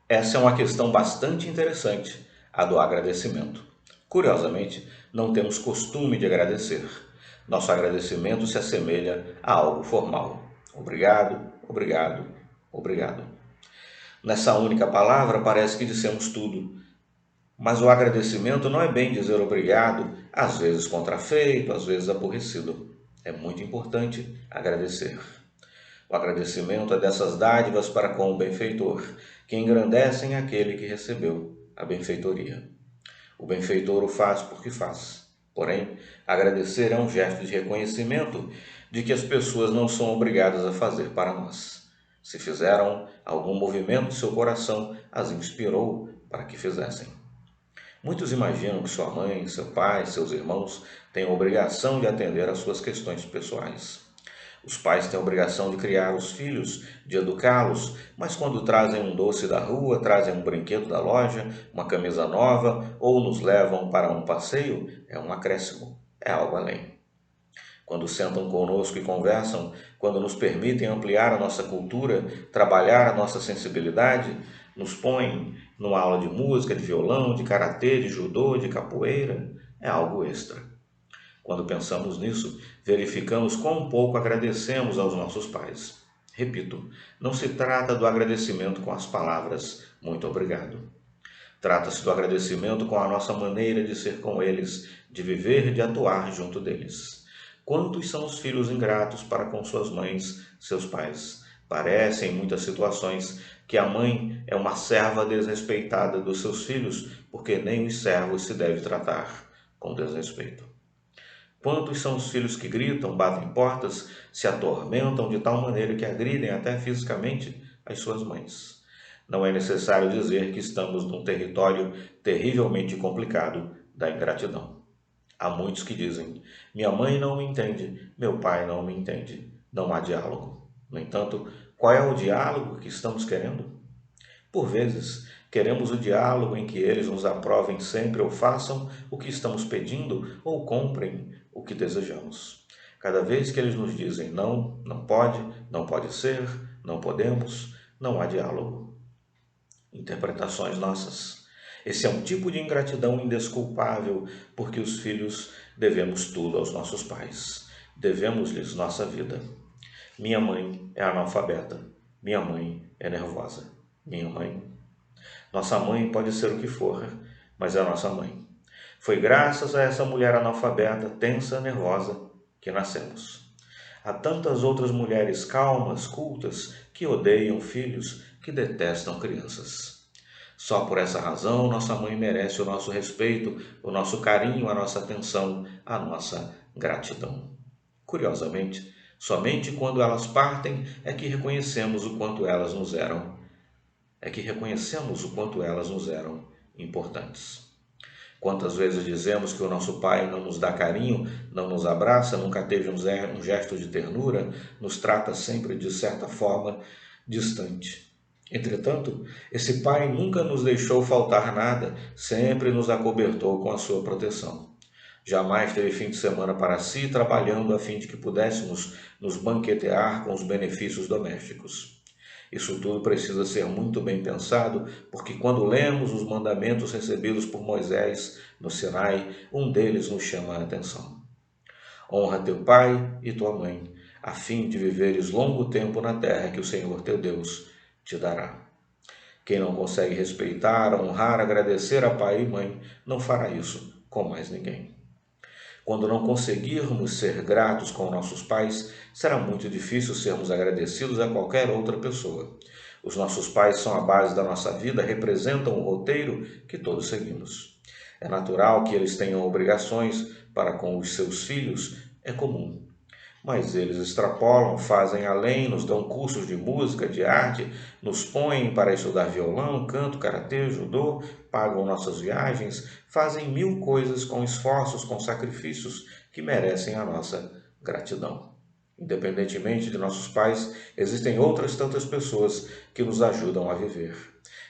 Essa é uma questão bastante interessante, a do agradecimento. Curiosamente, não temos costume de agradecer. Nosso agradecimento se assemelha a algo formal. Obrigado, obrigado, obrigado. Nessa única palavra parece que dissemos tudo, mas o agradecimento não é bem dizer obrigado, às vezes contrafeito, às vezes aborrecido. É muito importante agradecer. O agradecimento é dessas dádivas para com o benfeitor, que engrandecem aquele que recebeu a benfeitoria. O benfeitor o faz porque faz. Porém, agradecer é um gesto de reconhecimento de que as pessoas não são obrigadas a fazer para nós. Se fizeram, algum movimento de seu coração as inspirou para que fizessem. Muitos imaginam que sua mãe, seu pai, seus irmãos têm a obrigação de atender às suas questões pessoais. Os pais têm a obrigação de criar os filhos, de educá-los, mas quando trazem um doce da rua, trazem um brinquedo da loja, uma camisa nova ou nos levam para um passeio, é um acréscimo, é algo além. Quando sentam conosco e conversam, quando nos permitem ampliar a nossa cultura, trabalhar a nossa sensibilidade, nos põem numa aula de música, de violão, de karatê, de judô, de capoeira, é algo extra. Quando pensamos nisso, verificamos quão pouco agradecemos aos nossos pais. Repito, não se trata do agradecimento com as palavras muito obrigado. Trata-se do agradecimento com a nossa maneira de ser com eles, de viver, de atuar junto deles. Quantos são os filhos ingratos para com suas mães, seus pais? Parece, em muitas situações, que a mãe é uma serva desrespeitada dos seus filhos, porque nem os servos se deve tratar com desrespeito. Quantos são os filhos que gritam, batem portas, se atormentam de tal maneira que agridem até fisicamente as suas mães? Não é necessário dizer que estamos num território terrivelmente complicado da ingratidão. Há muitos que dizem: minha mãe não me entende, meu pai não me entende. Não há diálogo. No entanto, qual é o diálogo que estamos querendo? Por vezes, queremos o diálogo em que eles nos aprovem sempre ou façam o que estamos pedindo ou comprem o que desejamos. Cada vez que eles nos dizem não, não pode ser, não podemos, não há diálogo. Interpretações nossas. Esse é um tipo de ingratidão indesculpável, porque os filhos devemos tudo aos nossos pais. Devemos-lhes nossa vida. Minha mãe é analfabeta. Minha mãe é nervosa. Minha mãe. Nossa mãe pode ser o que for, mas é a nossa mãe. Foi graças a essa mulher analfabeta, tensa, nervosa, que nascemos. Há tantas outras mulheres calmas, cultas, que odeiam filhos, que detestam crianças. Só por essa razão, nossa mãe merece o nosso respeito, o nosso carinho, a nossa atenção, a nossa gratidão. Curiosamente, somente quando elas partem é que reconhecemos o quanto elas nos eram importantes. Quantas vezes dizemos que o nosso pai não nos dá carinho, não nos abraça, nunca teve um gesto de ternura, nos trata sempre de certa forma distante. Entretanto, esse pai nunca nos deixou faltar nada, sempre nos acobertou com a sua proteção. Jamais teve fim de semana para si, trabalhando a fim de que pudéssemos nos banquetear com os benefícios domésticos. Isso tudo precisa ser muito bem pensado, porque quando lemos os mandamentos recebidos por Moisés no Sinai, um deles nos chama a atenção. Honra teu pai e tua mãe, a fim de viveres longo tempo na terra que o Senhor teu Deus te dará. Quem não consegue respeitar, honrar, agradecer a pai e mãe, não fará isso com mais ninguém. Quando não conseguirmos ser gratos com nossos pais, será muito difícil sermos agradecidos a qualquer outra pessoa. Os nossos pais são a base da nossa vida, representam o roteiro que todos seguimos. É natural que eles tenham obrigações para com os seus filhos, é comum. Mas eles extrapolam, fazem além, nos dão cursos de música, de arte, nos põem para estudar violão, canto, karatê, judô, pagam nossas viagens, fazem mil coisas com esforços, com sacrifícios que merecem a nossa gratidão. Independentemente de nossos pais, existem outras tantas pessoas que nos ajudam a viver.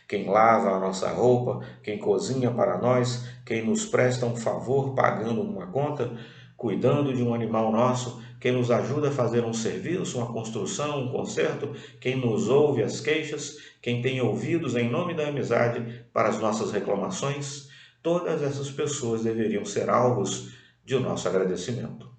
Quem lava a nossa roupa, quem cozinha para nós, quem nos presta um favor pagando uma conta, cuidando de um animal nosso, quem nos ajuda a fazer um serviço, uma construção, um conserto, quem nos ouve as queixas, quem tem ouvidos em nome da amizade para as nossas reclamações, todas essas pessoas deveriam ser alvos de nosso agradecimento.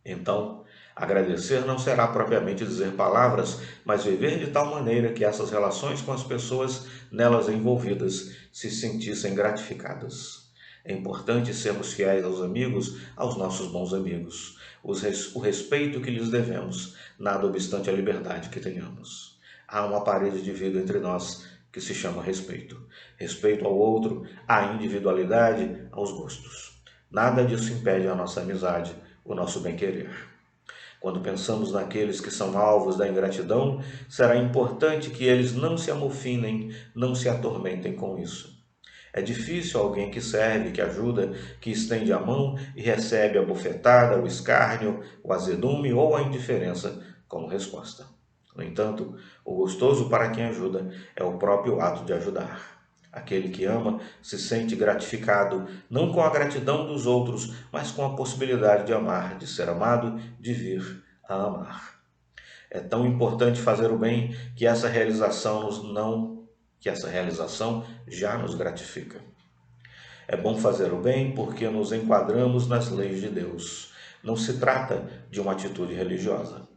Então, agradecer não será propriamente dizer palavras, mas viver de tal maneira que essas relações com as pessoas nelas envolvidas se sentissem gratificadas. É importante sermos fiéis aos amigos, aos nossos bons amigos, o respeito que lhes devemos, nada obstante a liberdade que tenhamos. Há uma parede de vidro entre nós que se chama respeito. Respeito ao outro, à individualidade, aos gostos. Nada disso impede a nossa amizade, o nosso bem-querer. Quando pensamos naqueles que são alvos da ingratidão, será importante que eles não se amofinem, não se atormentem com isso. É difícil alguém que serve, que ajuda, que estende a mão e recebe a bofetada, o escárnio, o azedume ou a indiferença como resposta. No entanto, o gostoso para quem ajuda é o próprio ato de ajudar. Aquele que ama se sente gratificado, não com a gratidão dos outros, mas com a possibilidade de amar, de ser amado, de vir a amar. É tão importante fazer o bem que essa realização já nos gratifica. É bom fazer o bem porque nos enquadramos nas leis de Deus. Não se trata de uma atitude religiosa.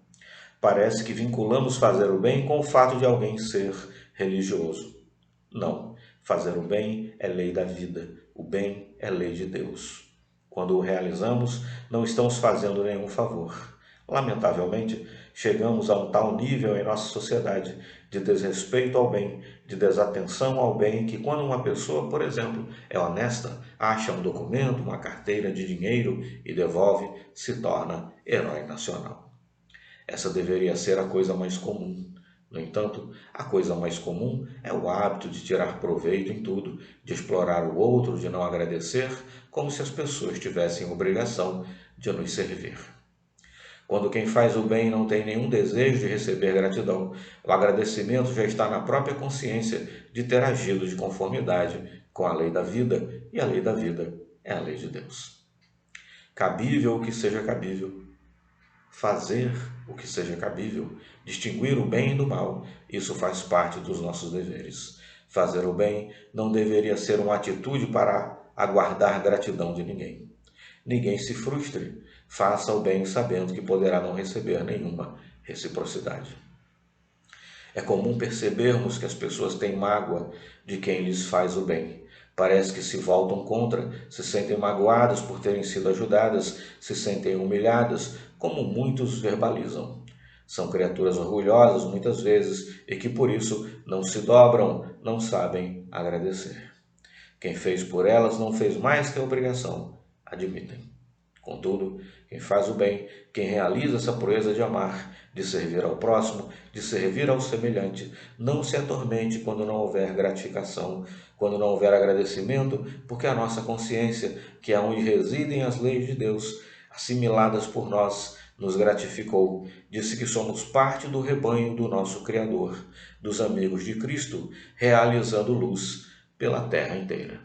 Parece que vinculamos fazer o bem com o fato de alguém ser religioso. Não, fazer o bem é lei da vida, o bem é lei de Deus. Quando o realizamos, não estamos fazendo nenhum favor. Lamentavelmente, chegamos a um tal nível em nossa sociedade de desrespeito ao bem, de desatenção ao bem, que quando uma pessoa, por exemplo, é honesta, acha um documento, uma carteira de dinheiro e devolve, se torna herói nacional. Essa deveria ser a coisa mais comum. No entanto, a coisa mais comum é o hábito de tirar proveito em tudo, de explorar o outro, de não agradecer, como se as pessoas tivessem obrigação de nos servir. Quando quem faz o bem não tem nenhum desejo de receber gratidão, o agradecimento já está na própria consciência de ter agido de conformidade com a lei da vida, e a lei da vida é a lei de Deus. Cabível o que seja cabível, fazer o que seja cabível, distinguir o bem do mal, isso faz parte dos nossos deveres. Fazer o bem não deveria ser uma atitude para aguardar gratidão de ninguém. Ninguém se frustre, faça o bem sabendo que poderá não receber nenhuma reciprocidade. É comum percebermos que as pessoas têm mágoa de quem lhes faz o bem. Parece que se voltam contra, se sentem magoadas por terem sido ajudadas, se sentem humilhadas, como muitos verbalizam. São criaturas orgulhosas, muitas vezes, e que por isso não se dobram, não sabem agradecer. Quem fez por elas não fez mais que a obrigação, admitem. Contudo, quem faz o bem, quem realiza essa proeza de amar, de servir ao próximo, de servir ao semelhante, não se atormente quando não houver gratificação, quando não houver agradecimento, porque a nossa consciência, que é onde residem as leis de Deus, assimiladas por nós, nos gratificou, disse que somos parte do rebanho do nosso Criador, dos amigos de Cristo, realizando luz pela terra inteira.